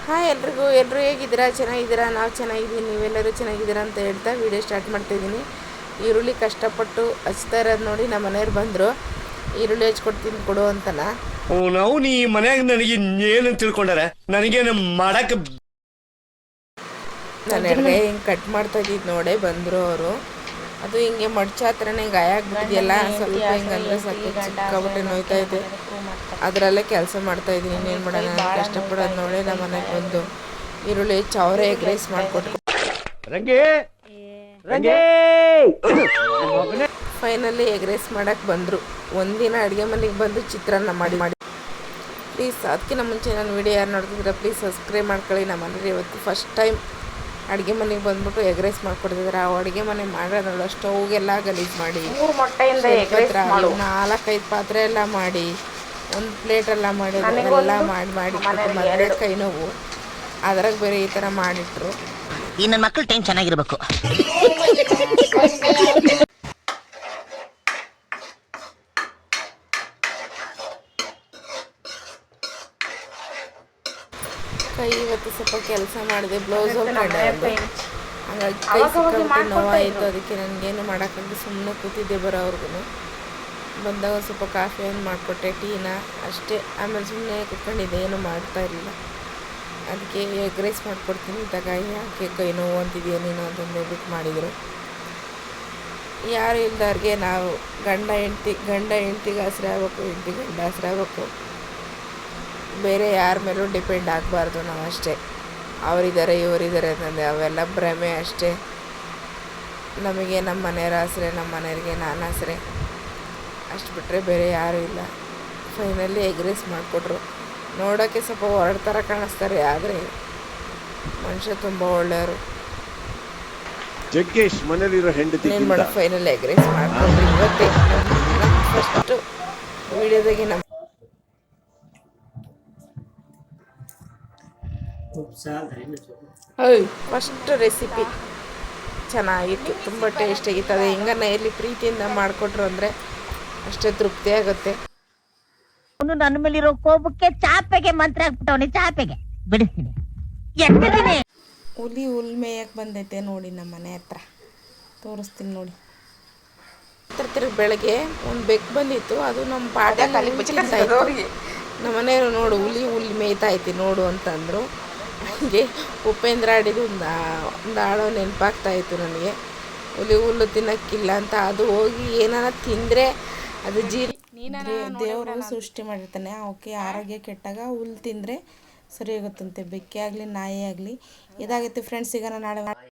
Hi ಎಲ್ಲರೂ ಹೇಗಿದ್ದೀರಾ? ಚೆನ್ನಾಗಿದ್ದೀರಾ? ನಾವು ಚೆನ್ನಾಗಿದ್ದೀವಿ, ನೀವೆಲ್ಲರೂ ಚೆನ್ನಾಗಿದ್ದೀರಾ ಅಂತ ಹೇಳ್ತಾ ವಿಡಿಯೋ ಸ್ಟಾರ್ಟ್ ಮಾಡ್ತಾಯಿದ್ದೀನಿ. ಈರುಳ್ಳಿ ಕಷ್ಟಪಟ್ಟು ಹಚ್ತಾ ಇರೋದು ನೋಡಿ ನಮ್ಮ ಮನೆಯವ್ರು ಬಂದರು. ಈರುಳ್ಳಿ ಹಚ್ಕೊಡ್ತೀನಿ ಕೊಡು ಅಂತನ. ನಾವು ನೀ ಮನ್ಯಾಗ ನನಗೆ ಏನು ತಿಳ್ಕೊಂಡಾರ, ನನಗೇನು ಮಾಡಕ್ಕೆ ನಾನು ಎಡಗೈ ಹಿಂಗೆ ಕಟ್ ಮಾಡ್ತಾ ಇದ್ದಿದ್ದು ನೋಡೇ ಬಂದರು ಅವರು. ಅದು ಹಿಂಗೆ ಮಡ್ಚ ಹತ್ರನೇ ಗಾಯ ಆಗ್ಬಿಟ್ಟಿದೆಯಲ್ಲ, ಸ್ವಲ್ಪ ಹಿಂಗಂದ್ರೆ ಸಾಕು ಸಿಕ್ಕಾಬಿಟ್ಟೆ ನೋಯ್ತಾ ಇದೆ. ಅದರಲ್ಲೇ ಕೆಲಸ ಮಾಡ್ತಾಯಿದ್ದೀನಿ. ಇನ್ನೇನು ಮಾಡೋಣ, ಕಷ್ಟಪಡೋದು ನೋಡಿ ನಮ್ಮ ಮನೆಗೆ ಬಂದು ಈರುಳ್ಳಿ ಚವರೆ ಎಗ್ ರೈಸ್ ಮಾಡಿಕೊಟ್ಟು ಫೈನಲಿ ಎಗ್ ರೈಸ್ ಮಾಡೋಕ್ಕೆ ಬಂದರು. ಒಂದಿನ ಅಡುಗೆ ಮನೆಗೆ ಬಂದು ಚಿತ್ರಾನ್ನ ಮಾಡಿ ಪ್ಲೀಸ್ ಅದಕ್ಕಿಂತ ಮುಂಚೆ ನಾನು ವಿಡಿಯೋ ಯಾರು ನೋಡ್ತಿದ್ರೆ ಪ್ಲೀಸ್ ಸಬ್ಸ್ಕ್ರೈಬ್ ಮಾಡ್ಕೊಳ್ಳಿ. ನಮ್ಮ ಮನೇಲಿ ಇವತ್ತು ಫಸ್ಟ್ ಟೈಮ್ ಅಡುಗೆ ಮನೆಗೆ ಬಂದ್ಬಿಟ್ಟು ಎಗ್ ರೈಸ್ ಮಾಡ್ಕೊಡ್ತಿದ್ದಾರೆ. ಆ ಅಡುಗೆ ಮನೆ ಮಾಡೋದಲ್ಲ, ಸ್ಟೌಗೆಲ್ಲ ಗಲೀಜು ಮಾಡಿ 4-5 ಪಾತ್ರೆ ಎಲ್ಲ ಮಾಡಿ ಒಂದು ಪ್ಲೇಟೆಲ್ಲ ಮಾಡಿ ಎಲ್ಲ ಮಾಡಿ ಮೊದಲೇ ಕೈ ನೋವು, ಅದ್ರಾಗ ಬೇರೆ ಈ ಥರ ಮಾಡಿಟ್ರು. ಈ ನನ್ನ ಮಕ್ಕಳು ಟೈಮ್ ಚೆನ್ನಾಗಿರ್ಬೇಕು. ಕೈ ಇವತ್ತು ಸ್ವಲ್ಪ ಕೆಲಸ ಮಾಡಿದೆ, ಬ್ಲೌಸ್ ಹೊಲ್ಕೊಂಡೆ. ಹಾಗಾಗಿ ಕೈ ಸಿಕ್ಕಾಬಿಟ್ಟು ನೋವಾಯಿತು. ಅದಕ್ಕೆ ನನಗೇನು ಮಾಡೋಕ್ಕಾಗಿ ಸುಮ್ಮನೆ ಕೂತಿದ್ದೆ. ಬರೋವ್ರಿಗೂ ಬಂದಾಗ ಸ್ವಲ್ಪ ಕಾಫಿ ಒಂದು ಮಾಡಿಕೊಟ್ಟೆ, ಟೀನ ಅಷ್ಟೇ. ಆಮೇಲೆ ಸುಮ್ಮನೆ ಕುತ್ಕೊಂಡಿದ್ದೆ, ಏನು ಮಾಡ್ತಾ ಇರಲಿಲ್ಲ. ಅದಕ್ಕೆ ಎಗ್ ರೈಸ್ ಮಾಡಿಕೊಡ್ತೀನಿ ತಗಾಯಿ, ಯಾಕೆ ಕೈ ನೋವು ಅಂತಿದೆಯಾ ನೀನು ಅಂತಂದು ಬಿಟ್ಟು ಮಾಡಿದರು. ಯಾರು ಇಲ್ದವ್ರಿಗೆ ನಾವು ಗಂಡ ಹೆಂಡ್ತಿಗೆ ಆಸರೆ ಆಗ್ಬೇಕು, ಹೆಂಡ್ತಿ ಗಂಡ ಆಸರೆ ಆಗ್ಬೇಕು. ಬೇರೆ ಯಾರ ಮೇಲೂ ಡಿಪೆಂಡ್ ಆಗಬಾರ್ದು ನಾವು ಅಷ್ಟೇ. ಅವರಿದ್ದಾರೆ ಇವರಿದ್ದಾರೆ ಅಂತಂದರೆ ಅವೆಲ್ಲ ಭ್ರಮೆ ಅಷ್ಟೇ. ನಮಗೆ ನಮ್ಮ ಮನೆಯವ್ರ ಆಸರೆ, ನಮ್ಮ ಮನೆಯವ್ರಿಗೆ ನಾನು ಆಸರೆ, ಅಷ್ಟು ಬಿಟ್ಟರೆ ಬೇರೆ ಯಾರೂ ಇಲ್ಲ. ಫೈನಲಿ ಎಗ್ ರೈಸ್ ಮಾಡಿಕೊಟ್ರು. ನೋಡೋಕ್ಕೆ ಸ್ವಲ್ಪ ಹೊರಡ ಥರ ಕಾಣಿಸ್ತಾರೆ, ಆದರೆ ಮನುಷ್ಯ ತುಂಬ ಒಳ್ಳೆಯವರು. ಜಗ್ಗೇಶ್ ಮನೇಲಿರೋ ಹೆಂಡತಿ ಏನು ಮಾಡೋ ಫೈನಲ್ ಎಗ್ ರೈಸ್ ಮಾಡಿಕೊಟ್ರು. ಇವತ್ತೇ ನಮ್ಮ ಫಸ್ಟು ವಿಡಿಯೋದಾಗೆ ನಮ್ಮ ಫಸ್ಟ್ ರೆಸಿಪಿ ಚೆನ್ನಾಗಿತ್ತು, ತುಂಬ ಟೇಸ್ಟಾಗಿತ್ತು. ಅದು ಹೆಂಗನ್ನ ಎಲ್ಲಿ ಪ್ರೀತಿಯಿಂದ ಮಾಡಿಕೊಟ್ರು ಅಂದರೆ ಅಷ್ಟೇ ತೃಪ್ತಿ ಆಗುತ್ತೆ. ಅವನು ನನ್ನ ಮೇಲಿರೋ ಕೋಪಕ್ಕೆ ಚಾಪೆಗೆ ಮಂತ್ರ ಹಾಕ್ಬಿಟ್ಟವನಿ, ಚಾಪೆಗೆ ಬಿಡಿಸ್ತೀನಿ. ಹುಲ್ ಮೇಯಕ್ಕೆ ಬಂದೈತೆ ನೋಡಿ ನಮ್ಮ ಮನೆ ಹತ್ರ, ತೋರಿಸ್ತೀನಿ ನೋಡಿ. ತಿರ್ಗಿ ಬೆಳಗ್ಗೆ ಒಂದು ಬೆಕ್ಕು ಬಂದಿತ್ತು, ಅದು ನಮ್ಮ ಪಾಟ್ಯಾಗ ನಮ್ಮ ಮನೆಯವರು ನೋಡು ಹುಲ್ ಮೇಯ್ತಾ ಐತಿ ನೋಡು ಅಂತಂದರು. ಹಾಗೆ ಉಪೇಂದ್ರ ಆಡಿದ್ದು ಒಂದು ಆಡೋ ನೆನಪಾಗ್ತಾಯಿತ್ತು ನನಗೆ. ಹುಲ್ಲು ತಿನ್ನೋಕ್ಕಿಲ್ಲ ಅಂತ, ಅದು ಹೋಗಿ ಏನಾರ ತಿಂದರೆ ಅದು ದೇವರು ಸೃಷ್ಟಿ ಮಾಡಿರ್ತಾನೆ. ಅವಕ್ಕೆ ಆರೋಗ್ಯ ಕೆಟ್ಟಾಗ ಹುಲ್ಲು ತಿಂದರೆ ಸರಿ ಹೋಗುತ್ತಂತೆ, ಬೆಕ್ಕೆ ಆಗಲಿ ನಾಯಿ ಆಗಲಿ. ಇದಾಗುತ್ತೆ ಫ್ರೆಂಡ್ಸ್. ಈಗ ನಾನು ನಾಳೆ